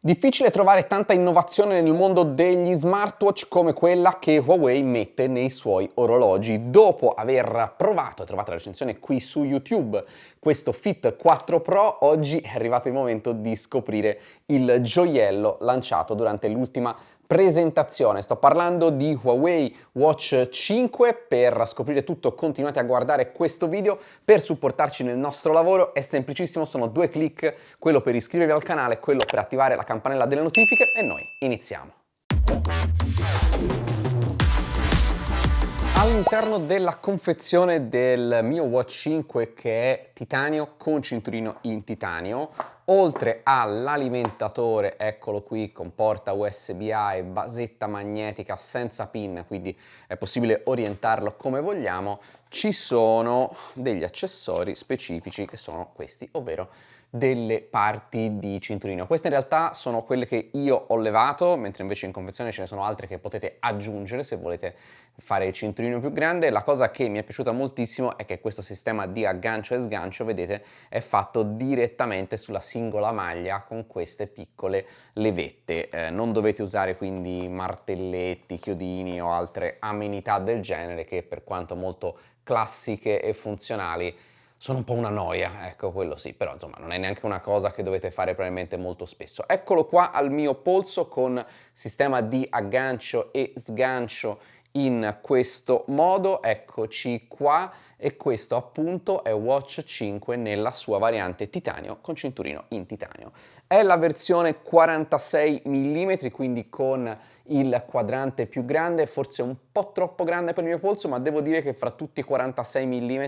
Difficile trovare tanta innovazione nel mondo degli smartwatch come quella che Huawei mette nei suoi orologi. Dopo aver provato, trovate la recensione qui su YouTube, questo Fit 4 Pro, oggi è arrivato il momento di scoprire il gioiello lanciato durante l'ultima presentazione. Sto parlando di Huawei Watch 5. Per scoprire tutto continuate a guardare questo video. Per supportarci nel nostro lavoro è semplicissimo, sono 2 clic, quello per iscrivervi al canale e quello per attivare la campanella delle notifiche, e noi iniziamo. All'interno della confezione del mio Watch 5, che è titanio con cinturino in titanio, oltre all'alimentatore, eccolo qui, con porta USB-A e basetta magnetica senza pin, quindi è possibile orientarlo come vogliamo, ci sono degli accessori specifici che sono questi, ovvero delle parti di cinturino. Queste in realtà sono quelle che io ho levato, mentre invece in confezione ce ne sono altre che potete aggiungere se volete fare il cinturino più grande. La cosa che mi è piaciuta moltissimo è che questo sistema di aggancio e sgancio, vedete, è fatto direttamente sulla singola maglia con queste piccole levette. Non dovete usare quindi martelletti, chiodini o altre amenità del genere che, per quanto molto classiche e funzionali, sono un po' una noia, ecco, quello sì, però insomma non è neanche una cosa che dovete fare probabilmente molto spesso. Eccolo qua al mio polso con sistema di aggancio e sgancio in questo modo, eccoci qua, e questo appunto è Watch 5 nella sua variante titanio con cinturino in titanio. È la versione 46 mm, quindi con il quadrante più grande, forse un po' troppo grande per il mio polso, ma devo dire che fra tutti i 46 mm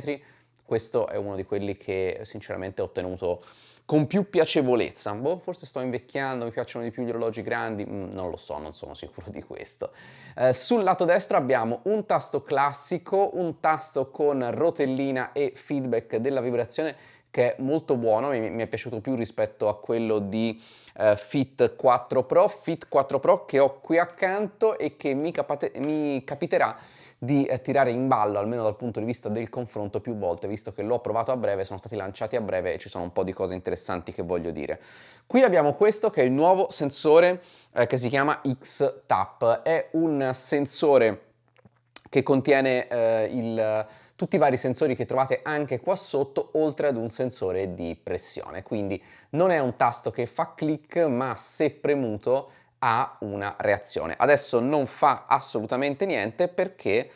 questo è uno di quelli che sinceramente ho ottenuto con più piacevolezza. Boh, forse sto invecchiando, mi piacciono di più gli orologi grandi, non lo so, non sono sicuro di questo. Sul lato destro abbiamo un tasto classico, un tasto con rotellina e feedback della vibrazione che è molto buono, mi è piaciuto più rispetto a quello di Fit 4 Pro che ho qui accanto e che mi capiterà di tirare in ballo, almeno dal punto di vista del confronto, più volte, visto che l'ho provato a breve, sono stati lanciati a breve e ci sono un po' di cose interessanti che voglio dire. Qui abbiamo questo che è il nuovo sensore che si chiama X-Tap, è un sensore che contiene tutti i vari sensori che trovate anche qua sotto, oltre ad un sensore di pressione, quindi non è un tasto che fa click, ma se premuto ha una reazione. Adesso non fa assolutamente niente perché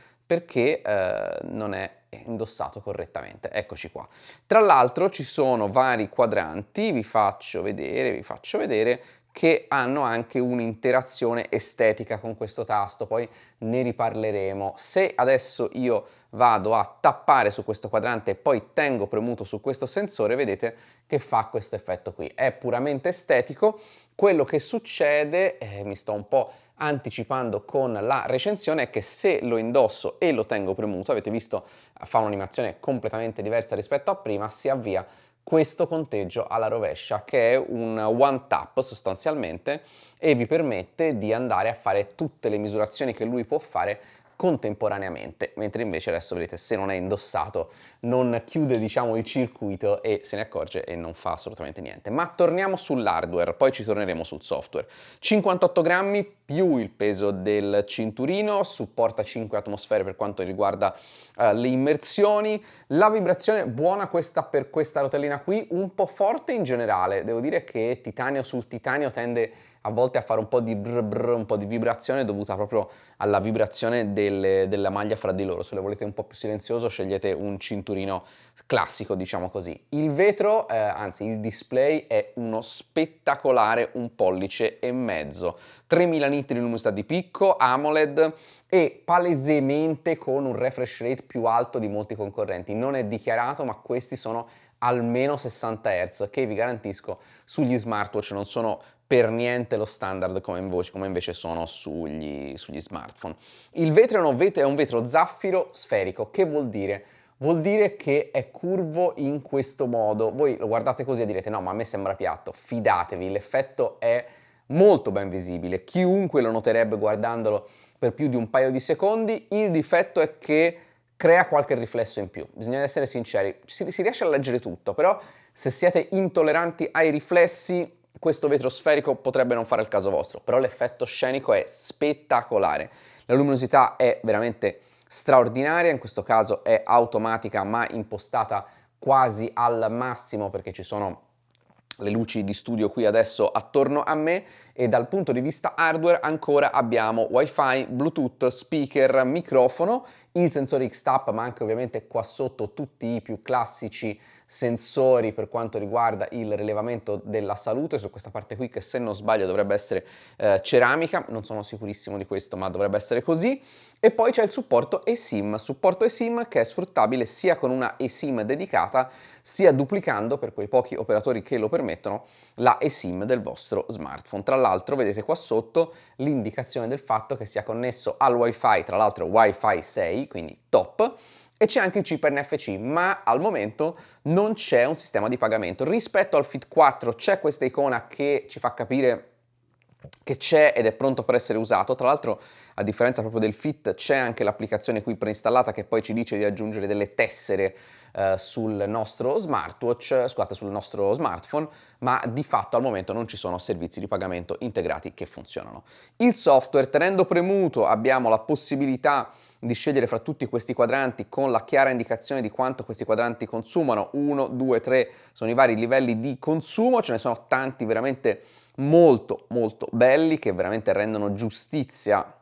non è indossato correttamente. Eccoci qua. Tra l'altro ci sono vari quadranti, vi faccio vedere, che hanno anche un'interazione estetica con questo tasto, poi ne riparleremo. Se adesso io vado a tappare su questo quadrante e poi tengo premuto su questo sensore, vedete che fa questo effetto qui. È puramente estetico. Quello che succede, mi sto un po' anticipando con la recensione, è che se lo indosso e lo tengo premuto, avete visto, fa un'animazione completamente diversa rispetto a prima, si avvia questo conteggio alla rovescia, che è un one tap sostanzialmente, e vi permette di andare a fare tutte le misurazioni che lui può fare contemporaneamente, mentre invece adesso vedete, se non è indossato non chiude, diciamo, il circuito e se ne accorge e non fa assolutamente niente. Ma torniamo sull'hardware, poi ci torneremo sul software. 58 grammi più il peso del cinturino, supporta 5 atmosfere per quanto riguarda le immersioni. La vibrazione buona questa per questa rotellina qui, un po' forte in generale, devo dire che titanio sul titanio tende a volte a fare un po' di brr brr, un po' di vibrazione dovuta proprio alla vibrazione della maglia fra di loro. Se lo volete un po' più silenzioso scegliete un cinturino classico, diciamo così. Il vetro, anzi il display, è uno spettacolare 1,5 pollici, 3000 nit di luminosità di picco, AMOLED e palesemente con un refresh rate più alto di molti concorrenti. Non è dichiarato, ma questi sono almeno 60 Hz, che vi garantisco sugli smartwatch non sono per niente lo standard come invece sono sugli smartphone. Il vetro è un vetro zaffiro sferico. Che vuol dire? Vuol dire che è curvo in questo modo. Voi lo guardate così e direte no, ma a me sembra piatto. Fidatevi, l'effetto è molto ben visibile. Chiunque lo noterebbe guardandolo per più di un paio di secondi. Il difetto è che crea qualche riflesso in più. Bisogna essere sinceri, si riesce a leggere tutto, però se siete intolleranti ai riflessi questo vetro sferico potrebbe non fare il caso vostro, però l'effetto scenico è spettacolare. La luminosità è veramente straordinaria, in questo caso è automatica ma impostata quasi al massimo perché ci sono le luci di studio qui adesso attorno a me, e dal punto di vista hardware ancora abbiamo Wi-Fi, Bluetooth, speaker, microfono, il sensore X-Tap, ma anche ovviamente qua sotto tutti i più classici sensori per quanto riguarda il rilevamento della salute, su questa parte qui che se non sbaglio dovrebbe essere ceramica, non sono sicurissimo di questo ma dovrebbe essere così. E poi c'è il supporto eSIM che è sfruttabile sia con una eSIM dedicata sia duplicando, per quei pochi operatori che lo permettono, la eSIM del vostro smartphone. Tra l'altro vedete qua sotto l'indicazione del fatto che sia connesso al Wi-Fi, tra l'altro Wi-Fi 6, quindi top, e c'è anche il chip NFC, ma al momento non c'è un sistema di pagamento. Rispetto al Fit 4 c'è questa icona che ci fa capire che c'è ed è pronto per essere usato. Tra l'altro, a differenza proprio del Fit, c'è anche l'applicazione qui preinstallata che poi ci dice di aggiungere delle tessere sul nostro smartwatch, scusate, sul nostro smartphone, ma di fatto al momento non ci sono servizi di pagamento integrati che funzionano. Il software, tenendo premuto, abbiamo la possibilità di scegliere fra tutti questi quadranti con la chiara indicazione di quanto questi quadranti consumano. 1, 2, 3 sono i vari livelli di consumo, ce ne sono tanti veramente molto belli che veramente rendono giustizia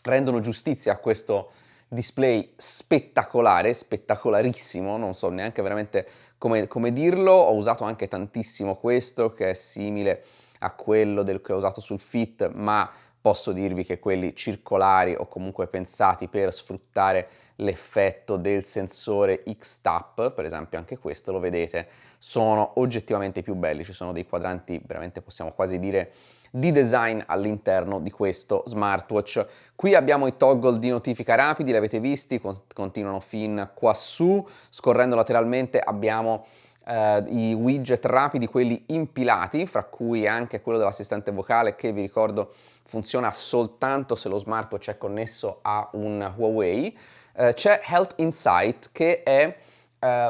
a questo display spettacolare, spettacolarissimo, non so neanche veramente come dirlo. Ho usato anche tantissimo questo che è simile a quello che ho usato sul Fit, ma posso dirvi che quelli circolari o comunque pensati per sfruttare l'effetto del sensore X-Tap, per esempio anche questo lo vedete, sono oggettivamente più belli. Ci sono dei quadranti veramente, possiamo quasi dire, di design all'interno di questo smartwatch. Qui abbiamo i toggle di notifica rapidi, li avete visti, continuano fin qua su. Scorrendo lateralmente abbiamo i widget rapidi, quelli impilati, fra cui anche quello dell'assistente vocale che vi ricordo funziona soltanto se lo smartwatch è connesso a un Huawei. C'è Health Insight che è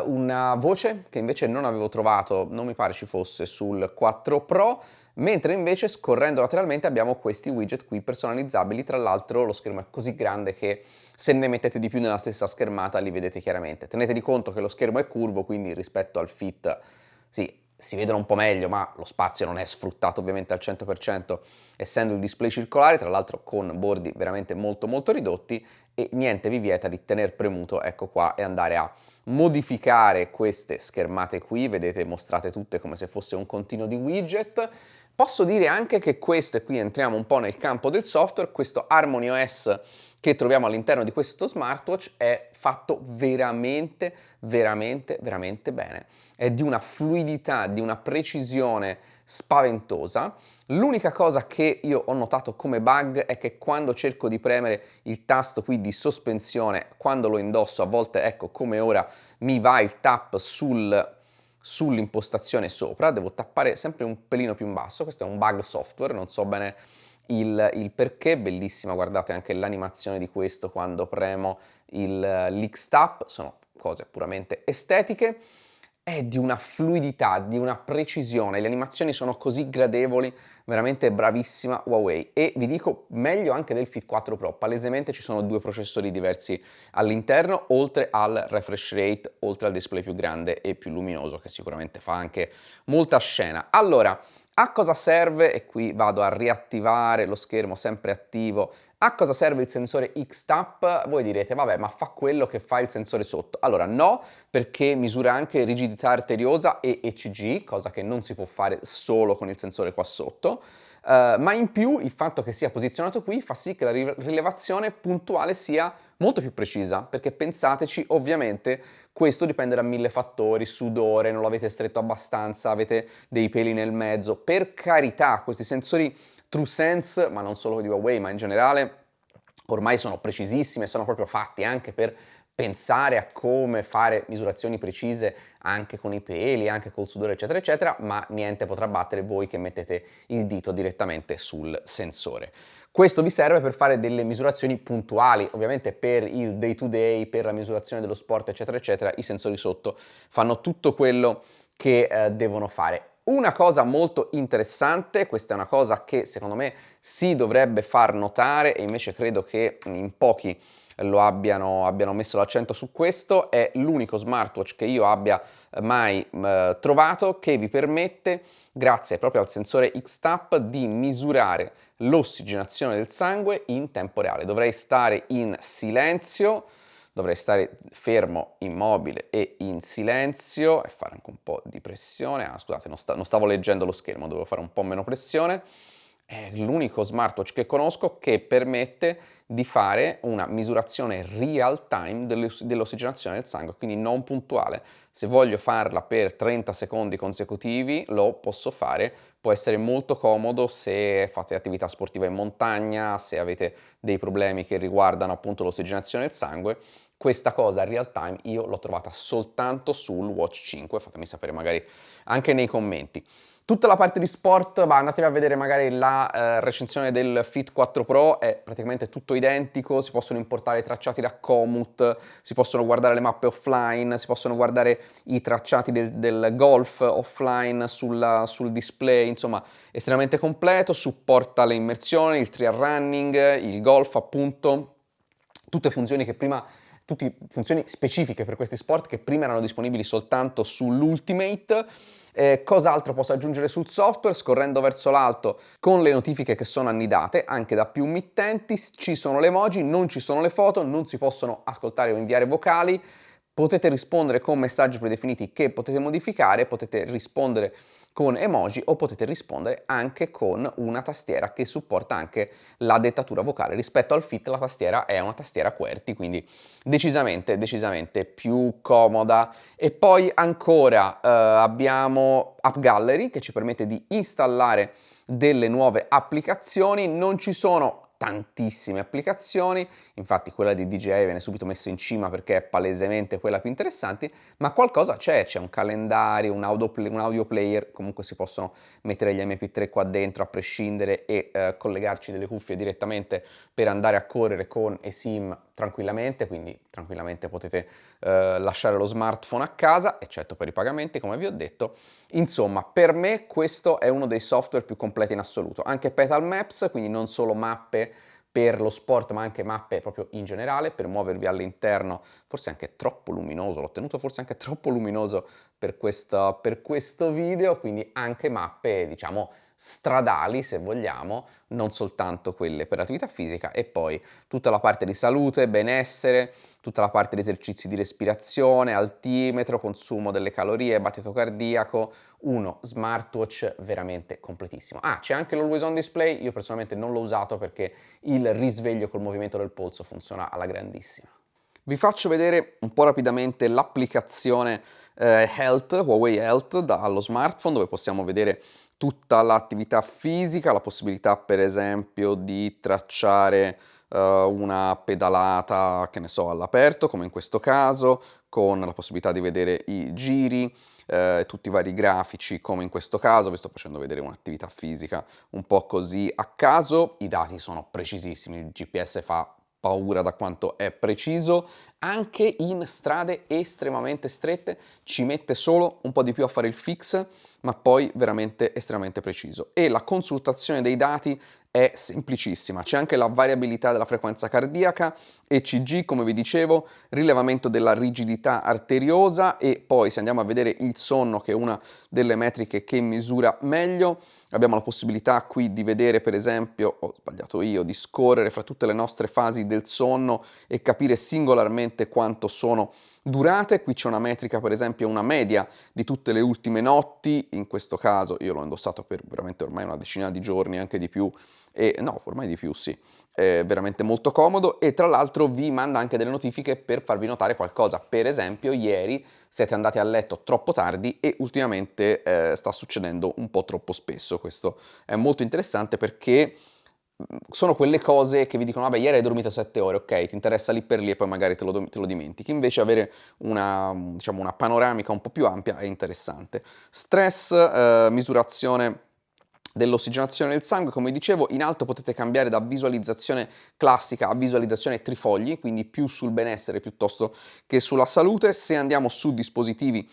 una voce che invece non avevo trovato, non mi pare ci fosse sul 4 Pro, mentre invece scorrendo lateralmente abbiamo questi widget qui personalizzabili. Tra l'altro lo schermo è così grande che se ne mettete di più nella stessa schermata li vedete chiaramente. Tenetevi conto che lo schermo è curvo, quindi rispetto al Fit sì, si vedono un po' meglio, ma lo spazio non è sfruttato ovviamente al 100%, essendo il display circolare, tra l'altro con bordi veramente molto ridotti, e niente vi vieta di tener premuto, ecco qua, e andare a modificare queste schermate qui, vedete mostrate tutte come se fosse un continuo di widget. Posso dire anche che questo, e qui entriamo un po' nel campo del software, questo HarmonyOS che troviamo all'interno di questo smartwatch è fatto veramente bene. È di una fluidità, di una precisione spaventosa. L'unica cosa che io ho notato come bug è che quando cerco di premere il tasto qui di sospensione, quando lo indosso, a volte, ecco come ora, mi va il tap sull'impostazione sopra, devo tappare sempre un pelino più in basso. Questo è un bug software, non so bene il perché. Bellissima, guardate anche l'animazione di questo quando premo l'X-Tap, sono cose puramente estetiche. È di una fluidità, di una precisione, le animazioni sono così gradevoli, veramente bravissima Huawei. E vi dico, meglio anche del Fit 4 Pro, palesemente ci sono due processori diversi all'interno, oltre al refresh rate, oltre al display più grande e più luminoso, che sicuramente fa anche molta scena. Allora, a cosa serve? E qui vado a riattivare lo schermo sempre attivo. A cosa serve il sensore X-Tap? Voi direte, vabbè, ma fa quello che fa il sensore sotto. Allora, no, perché misura anche rigidità arteriosa e ECG, cosa che non si può fare solo con il sensore qua sotto. Ma in più il fatto che sia posizionato qui fa sì che la rilevazione puntuale sia molto più precisa, perché pensateci, ovviamente questo dipende da 1000 fattori: sudore, non l'avete stretto abbastanza, avete dei peli nel mezzo. Per carità, questi sensori TrueSense, ma non solo di Huawei, ma in generale, ormai sono precisissime, sono proprio fatti anche per pensare a come fare misurazioni precise anche con i peli, anche col sudore, eccetera, eccetera, ma niente potrà battere voi che mettete il dito direttamente sul sensore. Questo vi serve per fare delle misurazioni puntuali, ovviamente per il day to day, per la misurazione dello sport, eccetera, eccetera, i sensori sotto fanno tutto quello che devono fare. Una cosa molto interessante, questa è una cosa che secondo me si dovrebbe far notare e invece credo che in pochi abbiano messo l'accento su questo, è l'unico smartwatch che io abbia mai trovato che vi permette, grazie proprio al sensore X-Tap, di misurare l'ossigenazione del sangue in tempo reale. Dovrei stare in silenzio, dovrei stare fermo, immobile e in silenzio e fare anche un po' di pressione. Ah, scusate, non stavo leggendo lo schermo, dovevo fare un po' meno pressione. È l'unico smartwatch che conosco che permette di fare una misurazione real time dell'ossigenazione del sangue, quindi non puntuale. Se voglio farla per 30 secondi consecutivi lo posso fare, può essere molto comodo se fate attività sportiva in montagna, se avete dei problemi che riguardano appunto l'ossigenazione del sangue. Questa cosa real time io l'ho trovata soltanto sul Watch 5, fatemi sapere magari anche nei commenti. Tutta la parte di sport, andatevi a vedere magari la recensione del Fit 4 Pro, è praticamente tutto identico, si possono importare i tracciati da Komoot, si possono guardare le mappe offline, si possono guardare i tracciati del golf offline sul display, insomma estremamente completo, supporta le immersioni, il trial running, il golf appunto, tutte funzioni che prima funzioni specifiche per questi sport che prima erano disponibili soltanto sull'Ultimate. Cos'altro posso aggiungere sul software? Scorrendo verso l'alto con le notifiche che sono annidate anche da più mittenti, ci sono le emoji, non ci sono le foto, non si possono ascoltare o inviare vocali, potete rispondere con messaggi predefiniti che potete modificare, potete rispondere con emoji o potete rispondere anche con una tastiera che supporta anche la dettatura vocale. Rispetto al Fit la tastiera è una tastiera QWERTY, quindi decisamente più comoda. E poi ancora abbiamo App Gallery che ci permette di installare delle nuove applicazioni, non ci sono tantissime applicazioni, infatti quella di DJI viene subito messo in cima perché è palesemente quella più interessante, ma qualcosa c'è un calendario, un audio player, comunque si possono mettere gli MP3 qua dentro a prescindere e collegarci delle cuffie direttamente per andare a correre con eSIM tranquillamente, quindi tranquillamente potete lasciare lo smartphone a casa, eccetto per i pagamenti come vi ho detto. Insomma, per me questo è uno dei software più completi in assoluto, anche Petal Maps, quindi non solo mappe per lo sport ma anche mappe proprio in generale, per muovervi all'interno, forse anche troppo luminoso, l'ho tenuto forse anche troppo luminoso per questo video, quindi anche mappe diciamo stradali se vogliamo, non soltanto quelle per attività fisica e poi tutta la parte di salute, benessere, tutta la parte di esercizi di respirazione, altimetro, consumo delle calorie, battito cardiaco, uno smartwatch veramente completissimo. Ah, c'è anche l'Always On Display, io personalmente non l'ho usato perché il risveglio col movimento del polso funziona alla grandissima. Vi faccio vedere un po' rapidamente l'applicazione Huawei Health dallo smartphone, dove possiamo vedere tutta l'attività fisica, la possibilità per esempio di tracciare una pedalata, che ne so, all'aperto, come in questo caso, con la possibilità di vedere i giri, tutti i vari grafici, come in questo caso. Vi sto facendo vedere un'attività fisica un po' così a caso. I dati sono precisissimi, il GPS fa paura da quanto è preciso, anche in strade estremamente strette ci mette solo un po' di più a fare il fix, ma poi veramente estremamente preciso. E la consultazione dei dati è semplicissima, c'è anche la variabilità della frequenza cardiaca, ECG come vi dicevo, rilevamento della rigidità arteriosa e poi se andiamo a vedere il sonno, che è una delle metriche che misura meglio, abbiamo la possibilità qui di vedere per esempio, ho sbagliato io, di scorrere fra tutte le nostre fasi del sonno e capire singolarmente quanto sono durate. Qui c'è una metrica, per esempio una media di tutte le ultime notti, in questo caso io l'ho indossato per veramente ormai una decina di giorni, anche di più, e no, ormai di più sì, è veramente molto comodo e tra l'altro vi manda anche delle notifiche per farvi notare qualcosa. Per esempio ieri siete andati a letto troppo tardi e ultimamente sta succedendo un po' troppo spesso. Questo è molto interessante perché sono quelle cose che vi dicono vabbè ieri hai dormito 7 ore, ok, ti interessa lì per lì e poi magari te lo dimentichi, invece avere diciamo, una panoramica un po' più ampia è interessante. Stress, misurazione dell'ossigenazione del sangue, come dicevo, in alto potete cambiare da visualizzazione classica a visualizzazione trifogli, quindi più sul benessere piuttosto che sulla salute. Se andiamo su dispositivi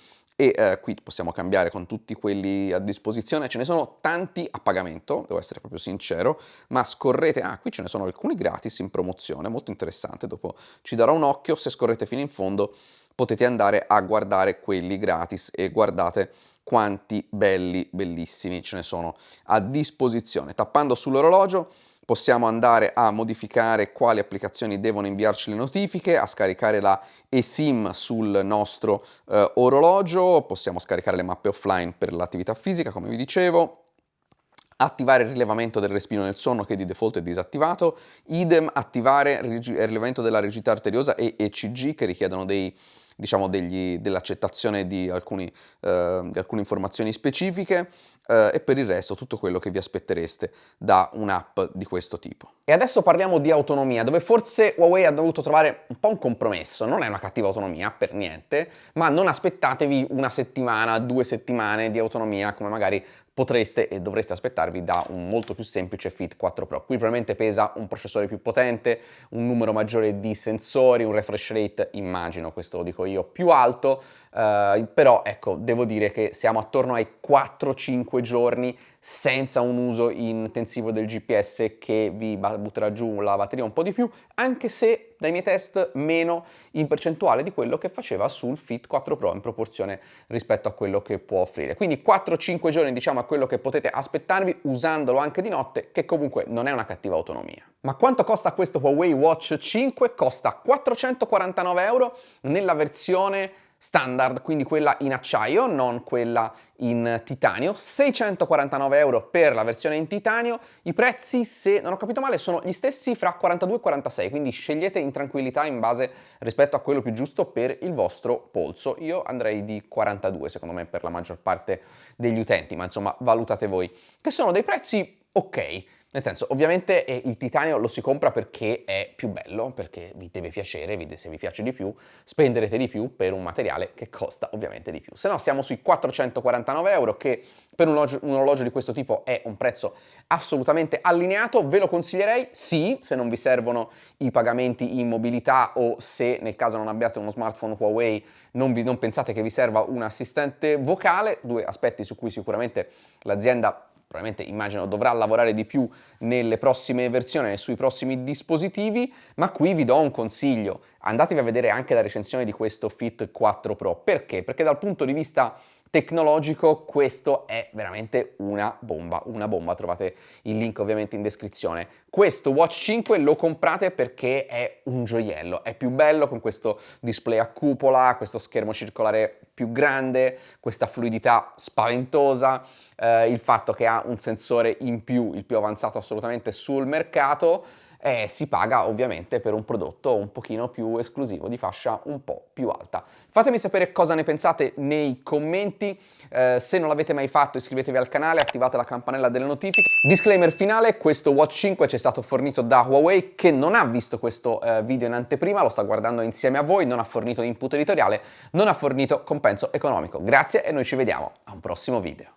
e qui possiamo cambiare con tutti quelli a disposizione, ce ne sono tanti a pagamento, devo essere proprio sincero, ma scorrete, qui ce ne sono alcuni gratis in promozione, molto interessante, dopo ci darò un occhio, se scorrete fino in fondo potete andare a guardare quelli gratis e guardate quanti belli, bellissimi ce ne sono a disposizione. Tappando sull'orologio possiamo andare a modificare quali applicazioni devono inviarci le notifiche, a scaricare la eSIM sul nostro orologio, possiamo scaricare le mappe offline per l'attività fisica, come vi dicevo, attivare il rilevamento del respiro nel sonno che di default è disattivato, idem attivare il rilevamento della rigidità arteriosa e ECG che richiedono dell'accettazione di alcune informazioni specifiche, e per il resto tutto quello che vi aspettereste da un'app di questo tipo. E adesso parliamo di autonomia, dove forse Huawei ha dovuto trovare un po' un compromesso. Non è una cattiva autonomia, per niente, ma non aspettatevi una settimana, 2 settimane di autonomia come magari potreste e dovreste aspettarvi da un molto più semplice Fit 4 Pro. Qui probabilmente pesa un processore più potente, un numero maggiore di sensori, un refresh rate, immagino, questo lo dico io, più alto, però ecco, devo dire che siamo attorno ai 4-5 giorni senza un uso intensivo del GPS che vi butterà giù la batteria un po' di più, anche se dai miei test meno in percentuale di quello che faceva sul Fit 4 Pro in proporzione rispetto a quello che può offrire. Quindi 4-5 giorni diciamo a quello che potete aspettarvi usandolo anche di notte, che comunque non è una cattiva autonomia. Ma quanto costa questo Huawei Watch 5? Costa 449 euro nella versione standard, quindi quella in acciaio, non quella in titanio, 649 euro per la versione in titanio. I prezzi, se non ho capito male, sono gli stessi fra 42 e 46, quindi scegliete in tranquillità in base rispetto a quello più giusto per il vostro polso. Io andrei di 42, secondo me, per la maggior parte degli utenti, ma insomma valutate voi, che sono dei prezzi ok. Nel senso, ovviamente il titanio lo si compra perché è più bello, perché vi deve piacere, se vi piace di più, spenderete di più per un materiale che costa ovviamente di più. Se no siamo sui 449 euro, che per un orologio di questo tipo è un prezzo assolutamente allineato. Ve lo consiglierei, sì, se non vi servono i pagamenti in mobilità o se nel caso non abbiate uno smartphone Huawei non pensate che vi serva un assistente vocale, due aspetti su cui sicuramente l'azienda probabilmente immagino dovrà lavorare di più nelle prossime versioni e sui prossimi dispositivi, ma qui vi do un consiglio: andatevi a vedere anche la recensione di questo Fit 4 Pro. Perché? Perché dal punto di vista tecnologico questo è veramente una bomba, trovate il link ovviamente in descrizione. Questo Watch 5 lo comprate perché è un gioiello, è più bello con questo display a cupola, questo schermo circolare più grande, questa fluidità spaventosa, il fatto che ha un sensore in più, il più avanzato assolutamente sul mercato, si paga ovviamente per un prodotto un pochino più esclusivo, di fascia un po' più alta. Fatemi sapere cosa ne pensate nei commenti, se non l'avete mai fatto iscrivetevi al canale, attivate la campanella delle notifiche. Disclaimer finale: questo Watch 5 ci è stato fornito da Huawei, che non ha visto questo video in anteprima, lo sta guardando insieme a voi, non ha fornito input editoriale, non ha fornito compenso economico. Grazie e noi ci vediamo a un prossimo video.